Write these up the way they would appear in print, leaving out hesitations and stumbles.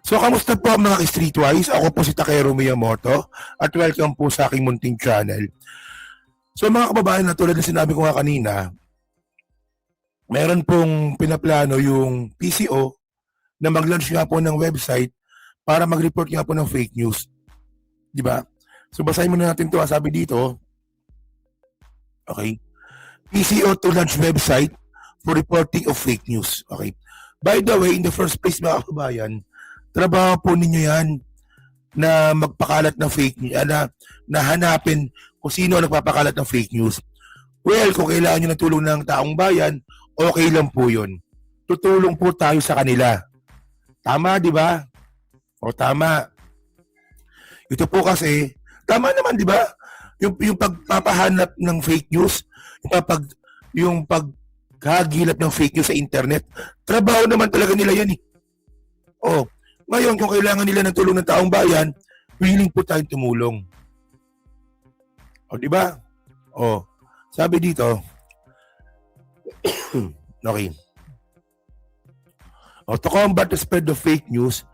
So, kamusta po mga ka-Streetwise? Ako po si Takero Miyamoto at welcome po sa aking munting channel. So mga kababayan, na tulad na sinabi ko nga kanina, meron pong pinaplano yung PCO na mag-launch nga po ng website para mag-report nga po ng fake news. Di ba? So basahin muna natin ito. Sabi dito, okay, PCO to launch website for reporting of fake news. Okay. By the way, in the first place mga kababayan, trabaho po ninyo yan na magpakalat ng fake news, na hanapin kung sino ang nagpapakalat ng fake news. Well, kung kailangan nyo ng tulong ng taong bayan, okay lang po yun. Tutulong po tayo sa kanila. Tama, di ba? O tama. Ito po kasi, tama naman, di ba? Yung pagpapahanap ng fake news, yung paghagilap ng fake news sa internet, trabaho naman talaga nila yan eh. O, ngayon, kung kailangan nila ng tulong ng taong bayan, willing po tayong tumulong. O, di ba? O, sabi dito, okay. O, to combat the spread of fake news,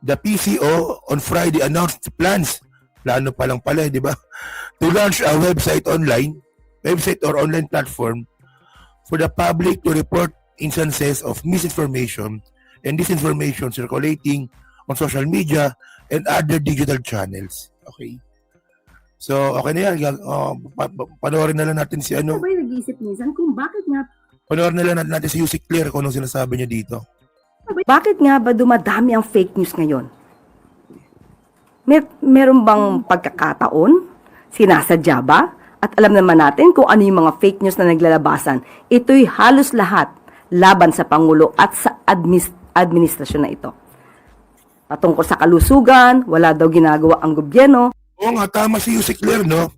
the PCO on Friday announced plans, plano pa lang pala, di ba? To launch a website or online platform for the public to report instances of misinformation and disinformation circulating on social media and other digital channels. Okay. So, okay na yan. Panoorin na lang natin si ano. Sabay nag-iisip minsan kung bakit nga... Panoorin na lang natin si Yusik Clear kung anong sinasabi niya dito. Bakit nga ba dumadami ang fake news ngayon? Meron bang pagkakataon? Sinasadya ba? At alam naman natin kung ano yung mga fake news na naglalabasan. Ito'y halos lahat laban sa Pangulo at sa administrasyon na ito. Patungkol sa kalusugan, wala daw ginagawa ang gobyerno. Oo nga, tama si Yusik Clear, no?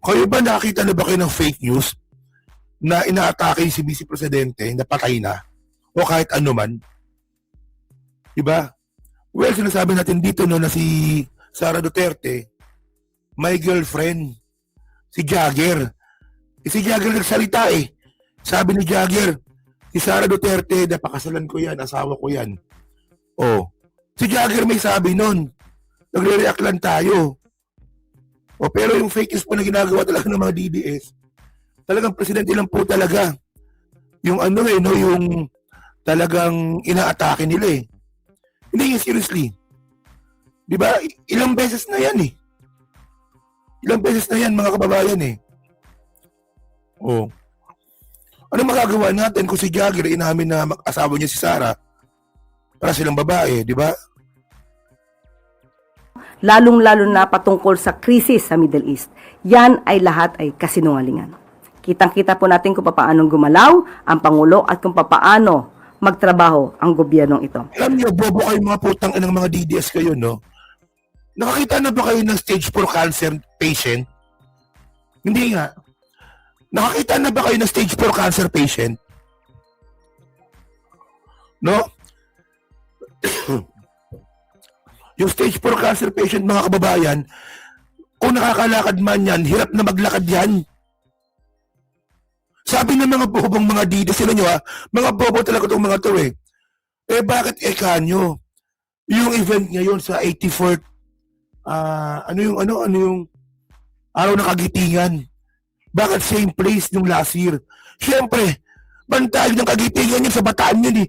Kayo ba nakita na ba kayo ng fake news na inaatake si Vice Presidente na patay na? O kahit ano man? Diba? Well, sinasabi natin dito no, na si Sara Duterte, my girlfriend, si Jagger. Si Jagger nagsalita eh. Sabi ni Jagger, si Sara Duterte, napakasalan ko yan, asawa ko yan. Oh, si Jagger may sabi nun. Nagre-react lang tayo. O pero yung fake news po na ginagawa talaga ng mga DDS, talagang presidente lang po talaga. Yung ano eh, no, yung talagang inaatake nila eh. Hindi, seriously. Di ba? Ilang beses na yan eh. Ilang beses na yan mga kababayan eh. Oh. Ano magagawa natin kung si Jagger inamin na asawa niya si Sara para silang babae, di ba? Lalong-lalo na patungkol sa krisis sa Middle East. Yan ay lahat ay kasinungalingan. Kitang-kita po natin kung paano gumalaw ang Pangulo at kung paano magtrabaho ang gobyernong ito. Alam niyo, bobo kayo mga putang ng mga DDS kayo, no? Nakakita na ba kayo ng stage 4 cancer patient? Hindi nga. Nakakita na ba kayo ng stage 4 cancer patient? No? Yung stage 4 cancer patient, mga kababayan, kung nakakalakad man yan, hirap na maglakad yan. Sabi ng mga bobong mga DDS, sila nyo ha, mga bobo talaga itong mga to eh. Eh bakit kanyo? Yung event ngayon sa 84th, ano yung araw ng kagitingan? Bakit same place nung last year? Siyempre, bantay ng kagitingan yun sa Bataan yun eh.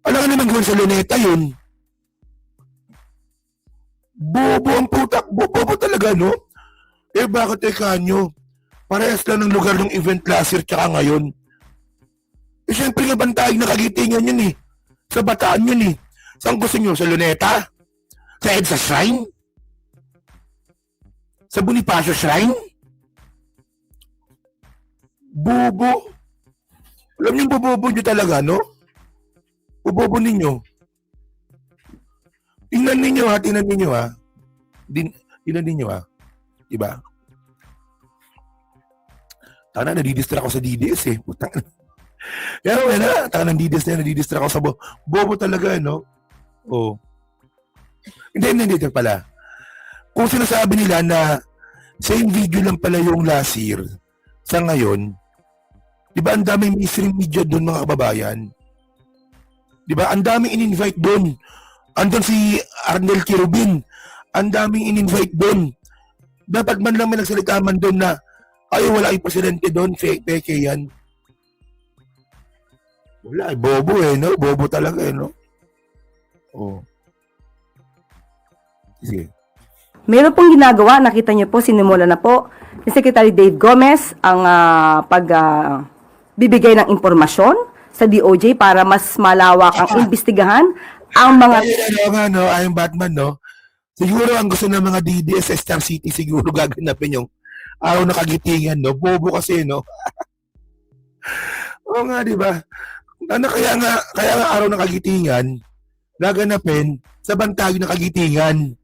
Alam nga naman gawin sa Luneta yun. Bobo ang putak, bobo talaga, no? Eh bakit kanyo? Parehas lang ng lugar ng event last year tsaka ngayon. Eh syempre nga bantay ng kagitingan yun eh. Sa Bataan yun eh. Saan gusto nyo? Sa Luneta? Sa EDSA Shrine? Sa Bonifacio Shrine? Bobo. Alam niyo bobo nyo talaga, no? Bobo ninyo. Tingnan ninyo ha. Tingnan ninyo ha. Diba? Tana, nadidistract ako sa DDS eh. Putang. Pero wala, tana ng DDS na nadidistract ako sa bobo talaga, no? Oh. Hindi pala. Kung sinasabi nila na same video lang pala yung last year sa ngayon, di ba ang daming mainstream media doon mga kababayan? Di ba? Ang daming in-invite doon Andun si Arnel Quirubin. Ang daming in-invite doon. Dapat man lang may nagsalita man doon na ay wala yung presidente doon, fake yan. Wala, bobo no? Bobo talaga no? Oh. Sige. Meron pong ginagawa, nakita niyo po, sinimula na po ni Secretary Dave Gomez ang bibigay ng impormasyon sa DOJ para mas malawak ang imbestigahan ang mga... Ayun no, ayong Batman no? Siguro ang gusto ng mga DDS sa Star City siguro gaganapin yung araw na kagitingan, no? Bobo kasi, no? Oo nga, di ba? Ano, kaya nga araw ng kagitingan, gaganapin sa bantag ng kagitingan.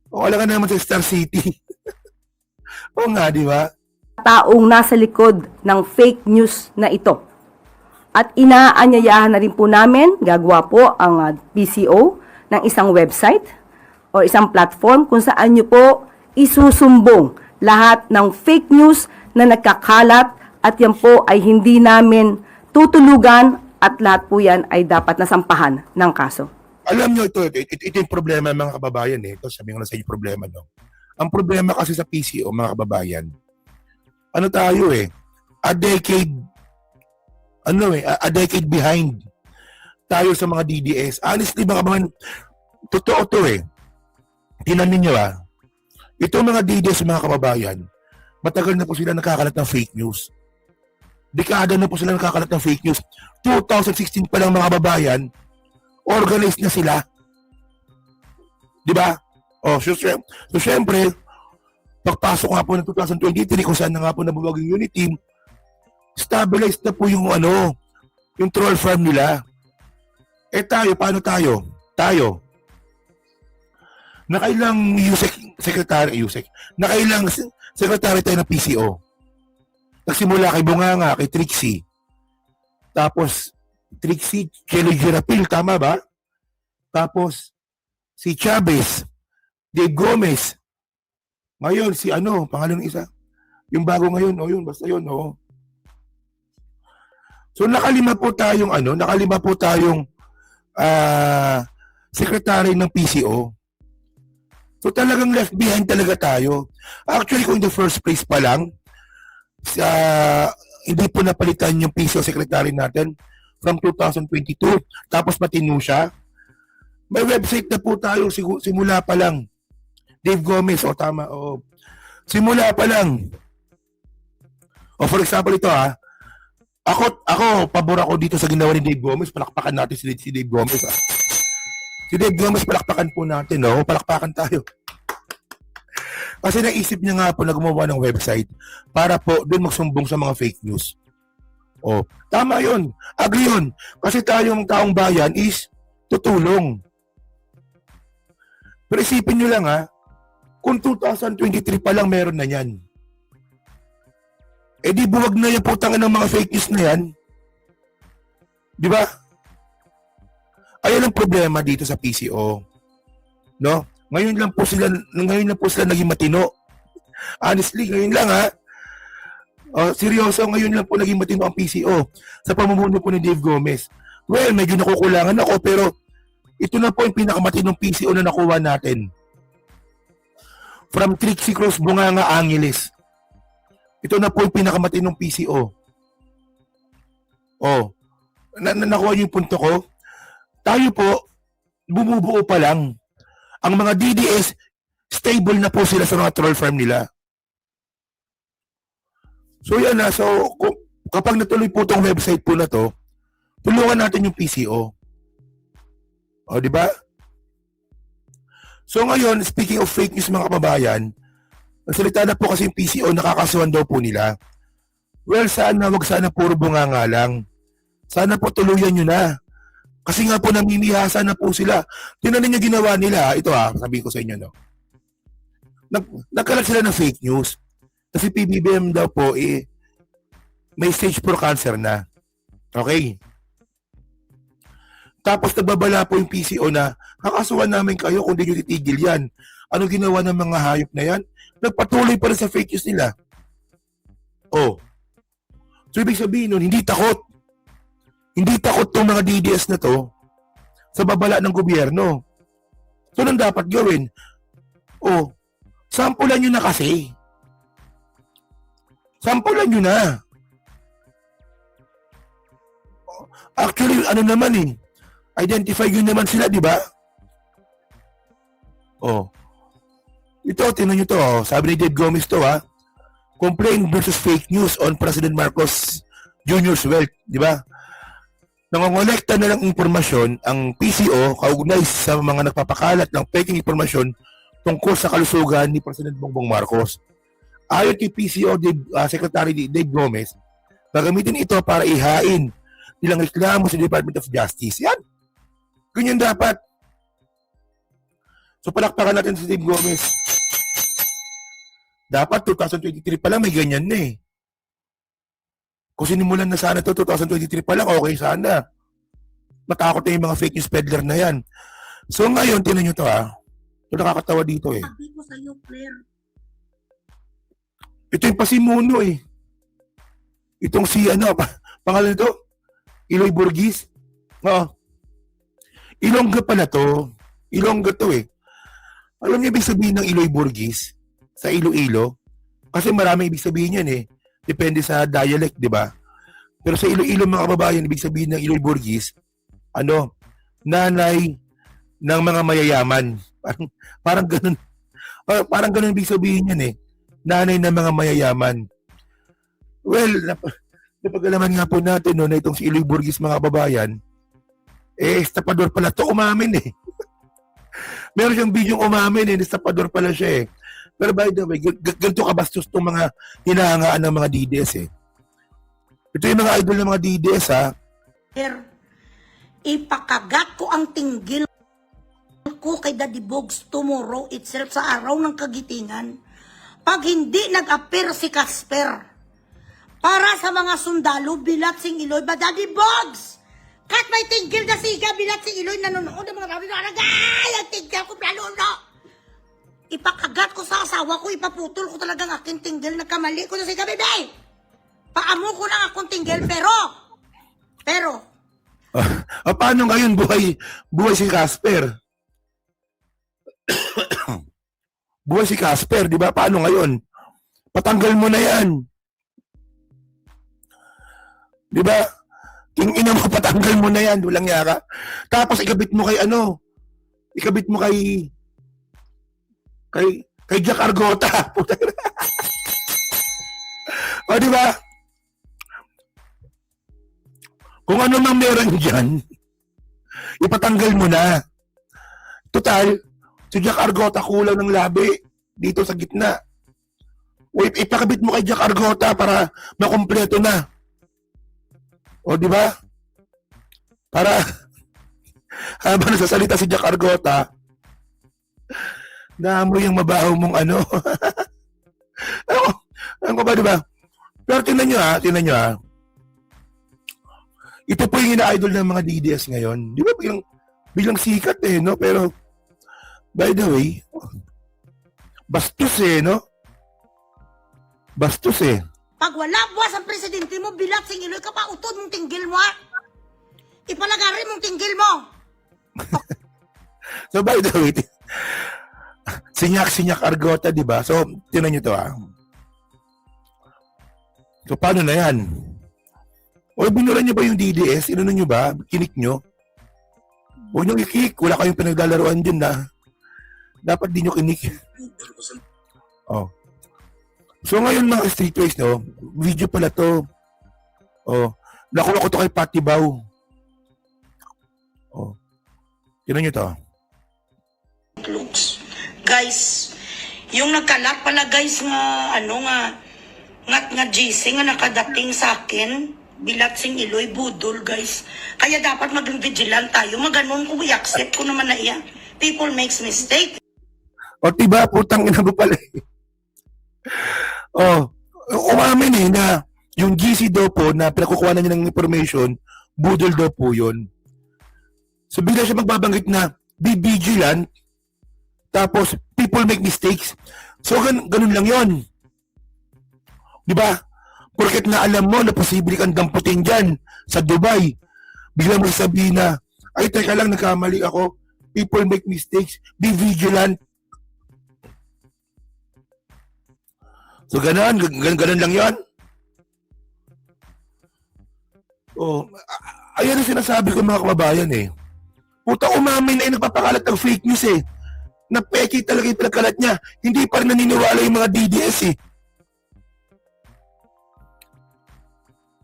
O, wala ka naman sa Star City. Oo nga, di ba? taong nasa likod ng fake news na ito. At inaanyayahan na rin po namin, gagawa po ang PCO ng isang website o isang platform kung saan nyo po isusumbong lahat ng fake news na nagkakalat at yan po ay hindi namin tutulugan at lahat po yan ay dapat nasampahan ng kaso. Alam nyo, ito yung problema mga kababayan eh. Ito, sabi ko na sa inyo problema, no? Ang problema kasi sa PCO, mga kababayan, ano tayo eh, a decade behind tayo sa mga DDS. Honestly, mga kababayan, totoo to eh. Tinanin nyo itong mga DDS, mga kababayan, matagal na po sila nakakalat ng fake news. Dekada na po sila nakakalat ng fake news. 2016 pa lang, mga kababayan, organized na sila. Di ba? So syempre, pagpasok nga po ng 2023, kung saan na nga po nabuwag yung unit team, stabilized na po yung yung troll farm nila. Tayo, paano tayo? Nakailang nakailang secretary tayo ng PCO. Nagsimula kay Bunganga, kay Trixie. Tapos, Trixie, Kelly Girapil, tama ba? Tapos, si Chavez, Dave Gomez. Ngayon, si pangalan ng isa? Yung bago ngayon, yun, basta yun, So, nakalima po tayong secretary ng PCO. So, talagang left behind talaga tayo. Actually, kung in the first place pa lang, hindi po napalitan yung PCO secretary natin from 2022, tapos matino siya. May website na po tayo simula pa lang. Dave Gomez, tama, simula pa lang. For example, ito ako, pabor ako dito sa ginawa ni Dave Gomez. Palakpakan natin si Dave Gomez. Si Dave Gomez, palakpakan po natin, palakpakan tayo. Kasi naisip niya nga po na gumawa ng website para po doon magsumbong sa mga fake news. Tama yun. Agree yun. Kasi tayong taong bayan is tutulong. Pero isipin nyo lang kung 2023 pa lang meron na yan. Di buwag na yung putangan ng mga fake news na yan. Di ba? Ayan ang problema dito sa PCO. No? Ngayon lang po sila naging matino. Honestly, ngayon lang seryoso, ngayon lang po naging matino ang PCO sa pamumuno po ni Dave Gomez. Well, medyo nakukulangan ako pero ito na po yung pinakamatinong PCO na nakuha natin. From Trixie Cruz, Bunganga, Angeles. Ito na po yung pinakamatinong PCO. Nakuha niyo yung punto ko? Tayo po, bumubuo pa lang. Ang mga DDS, stable na po sila sa mga troll farm nila. So yan so kapag natuloy po itong website po na to, tulungan natin yung PCO. Di ba? So ngayon, speaking of fake news, mga kababayan, nagsalita na po kasi yung PCO, nakakasuhan daw po nila. Well, wag sana puro bunganga lang. Sana po tuluyan nyo na. Kasi nga po namimihasa na po sila. Tingnan niyo ginawa nila. Ito sabihin ko sa inyo, nagkalat sila ng fake news. Kasi PBBM daw po, may stage 4 cancer na. Okay? Tapos nagbabala po yung PCO na, kakasuhan namin kayo kung di nyo titigil yan. Anong ginawa ng mga hayop na yan? Nagpatuloy pa rin sa fake news nila. So ibig sabihin nun, hindi takot. Hindi takot tong mga DDS na to sa babala ng gobyerno. So, anong dapat gawin? O, sampulan nyo na kasi. Sampulan nyo na. Actually, ano naman eh, identify yun naman sila, di ba? Oh. Ito, tingnan nyo to. Oh. Sabi ni Dave Gomez to, ha? Complaint versus fake news on President Marcos Jr.'s wealth, di ba? Nangongolekta na ng impormasyon ang PCO kaugnay sa mga nagpapakalat ng peking impormasyon tungkol sa kalusugan ni President Bongbong Marcos. Ayon kay PCO Secretary Dave Gomez, gagamitin ito para ihain nilang reklamo sa Department of Justice. Yan. Ganyan dapat. So palakpakan natin si Dave Gomez. Dapat 2023 pa lang may ganyan na eh. Kung sinimulan na sana to 2023 pa lang, okay sana. Matakot na yung mga fake news peddler na yan. So ngayon, tinan nyo to ha. Ito nakakatawa dito eh. Sabi ko sa'yo, Claire. Ito yung pasimuno eh. Itong si ano, pangalan nito? Iloy Burgis. Oo. Ilongga pala to. Ilongga to eh. Alam niyo ibig sabihin ng Iloy Burgis? Sa Iloilo? Kasi maraming ibig sabihin yan eh. Depende sa dialect, di ba? Pero sa Iloilo mga kababayan, ibig sabihin ng Iloy Burgis, ano, nanay ng mga mayayaman. Parang ganun. Parang ganun ibig sabihin yan eh. Nanay ng mga mayayaman. Well, napag-alaman nga po natin no, na itong si Iloy Burgis mga kababayan, estapador pala to, umamin eh. Meron siyang video umamin eh, estapador pala siya eh. Pero by the way, ganito kabastos itong mga hinahangaan ng mga DDS eh. Ito yung mga idol ng mga DDS ha. Claire, ipakagat ko ang tinggil ko kay Daddy Bogs tomorrow itself sa araw ng kagitingan pag hindi nag-appear si Casper para sa mga sundalo bilat sing Iloy ba Daddy Bogs? Kat may tinggil na siga bilat sing Iloy nanonood ng mga rami na ay ang tinggil ko planuno. Ipakagat ko sa asawa ko, ipaputol ko talagang aking tinggil, nagkamali ko na siga bebe. Paamo ko lang akong tinggil pero Paano ngayon buhay si Casper? Buhay si Casper, di ba? Paano ngayon? Patanggal mo na yan. Di ba? King ina mo, patanggal mo na yan. Walang yaka. Tapos ikabit mo kay ano? Ikabit mo kay Jack Argota. O, di ba? Kung ano mang meron dyan, ipatanggal mo na. Total, si Jack Argota kulang ng labi dito sa gitna. O ipakabit mo kay Jack Argota para makumpleto na. O di ba? Para habang nasasalita si Jack Argota, naamoy yung mabaho mong ano. Ano ba, di ba? Pero tingnan nyo ha. Ito po yung ina-idol ng mga DDS ngayon. Di ba bilang sikat eh, no? Pero, by the way, bastos eh, no? Bastos eh. pag wala buwas ang presidente mo, bilat sing Iloy ka pa, utod mong tinggil mo ha. Ipalagari mong tinggil mo. So, by the way, sinyak Argota, di ba? So, tinan nyo to ha. So, paano na yan? O, binura nyo ba yung DDS? Inano nyo ba? Kinik nyo? Huwag nyo ikik. Wala kayong pinaglalaroan dyan na. Dapat di nyo kinik. Oh. So, ngayon mga streetways, no? Video pala to. Oh. Nakuha ko to kay Patty Bao. Oh. Tinan nyo to. Looks. Guys, yung nagkalat pala guys nga GC nga nakadating sa akin, bilat sing Iloy, budol guys. Kaya dapat maging vigilant tayo, maganon kung i-accept ko naman na iya. People makes mistake. O diba, putang ina mo pala eh. Oh, umamin eh na yung GC daw po na pinakukuha na niya ng information, budol daw po yun. So bigla siya magbabanggit na be vigilant, tapos people make mistakes. So ganun lang yon. Di ba? Porket na alam mo na posible kang damputin dyan sa Dubai, bigla mo sabihin na, ay teka lang, nagkamali ako, People make mistakes. Be vigilant. So, ganun lang yan. Oh, ayan ang sinasabi ko mga kababayan eh. Puta, umamin na yung nagpapakalat ng fake news eh. Na peki talaga yung pinagkalat niya. Hindi pa rin naniniwala yung mga DDS eh.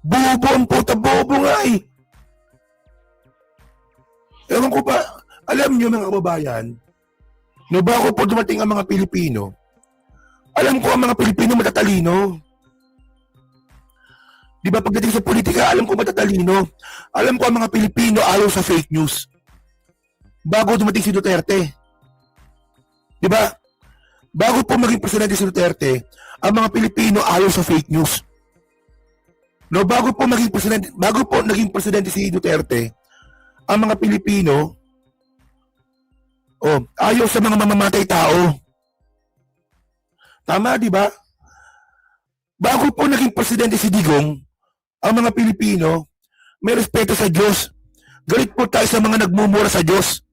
Bobo ang puta, bobo nga eh. Ewan ko pa, alam niyo mga kababayan, no, bago po dumating ang mga Pilipino, alam ko ang mga Pilipino matatalino. Di ba pagdating sa politika, alam ko matatalino. Alam ko ang mga Pilipino ayaw sa fake news. Bago dumating si Duterte. Di ba? Bago po maging presidente si Duterte, ang mga Pilipino ayaw sa fake news. No, bago po naging presidente si Duterte, ang mga Pilipino ayaw sa mga mamamatay tao. Tama, di ba? Bago po naging presidente si Digong, ang mga Pilipino may respeto sa Diyos. Galit po tayo sa mga nagmumura sa Diyos.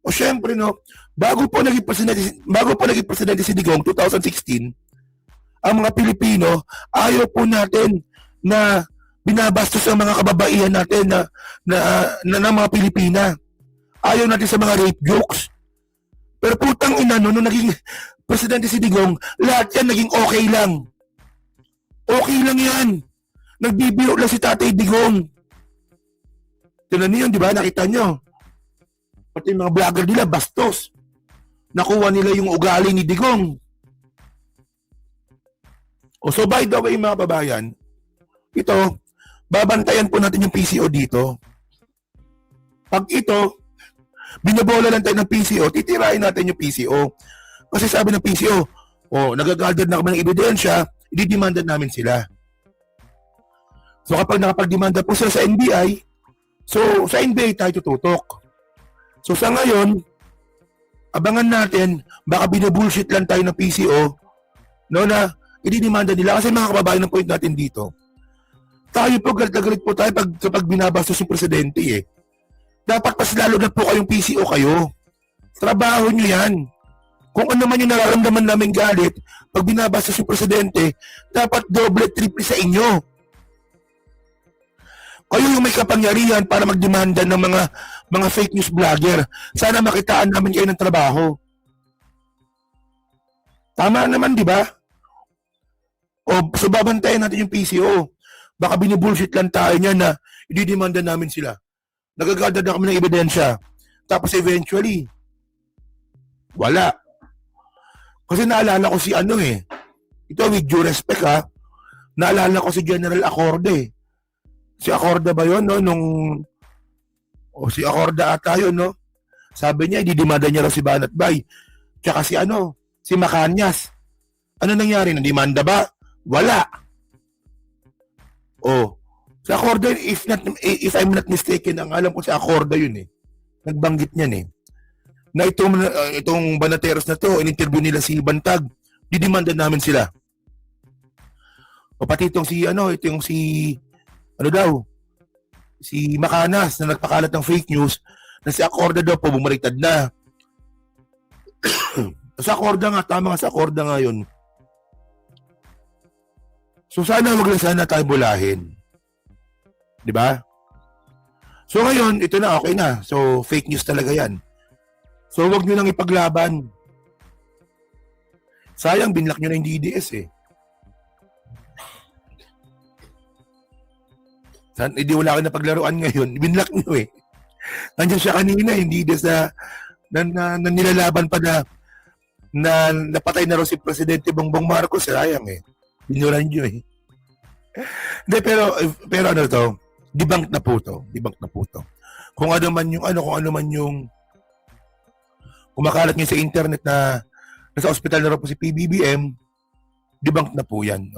O syempre no, bago po naging presidente si Digong 2016, ang mga Pilipino ayaw po natin na binabastos ang mga kababaihan natin na mga Pilipina. Ayaw natin sa mga rape jokes. Pero putang ina no, nung naging presidente si Digong, lahat yan naging okay lang. Okay lang yan. Nagbibiro lang si Tatay Digong. Tinan niyo, di ba? Nakita nyo. Pati yung mga vlogger nila, bastos. Nakuha nila yung ugali ni Digong. So by the way, mga babayan, ito, babantayan po natin yung PCO dito. Pag ito, binabola lang tayo ng PCO, titirahin natin yung PCO. Kasi sabi ng PCO, nagagather na kami ng ebidensya, i-demanda namin sila. So kapag nakapag-demanda po sila sa NBI, so sa NBI tayo tututok. So sa ngayon, abangan natin, baka binubullshit lang tayo ng PCO, no, na i-demanda nila. Kasi mga kababayan ng point natin dito, tayo po, galit po tayo kapag binabastos yung presidente eh. Dapat mas lalo na po kayong PCO kayo. Trabaho nyo yan. Kung ano man yung nararamdaman namin galit, pag binabastos yung presidente, dapat doble, triple sa inyo. Kayo yung may kapangyarihan para magdemanda ng mga fake news vlogger. Sana makitaan namin kayo ng trabaho. Tama naman, di ba? So babantayan natin yung PCO. Baka binubullshit lang tayo niya na i-demanda namin sila. Nagagather na kami ng ebidensya. Tapos eventually, wala. Kasi naalala ko si ito with due respect naalala ko si General Acorde. Si Acorde ba yun, no? Si Acorde ata yun, no? Sabi niya, i-demanda niya raw si Banat Bay. Tsaka si Macanias. Ano nangyari? Nademanda ba? Wala. Si Acorde, if I'm not mistaken, ang alam ko si Acorde yun eh. Nagbanggit niyan eh. Na itong Banateros na to, in-interview nila si Bantag, didemanda namin sila. O pati itong si Macanas na nagpakalat ng fake news na si Acorde daw po bumaliktad na. Sa Acorde nga, tama nga sa Acorde nga yun. So sana wag lang sana tayo bulahin. Di ba? So ngayon, ito na, okay na. So fake news talaga yan. So wag nyo lang ipaglaban. Sayang, binlock nyo na yung DDS eh. Hindi wala ka na paglaruan ngayon. Binlock nyo eh. Nandiyan siya kanina, hindi na nilalaban pa na napatay na rin si Presidente Bongbong Marcos. Sayang eh. Binuran nyo eh. Hindi, pero ano to, debunk na po to. Kung ano man yung kumakalat nyo sa internet na nasa ospital na rin po si PBBM, debunk na po yan.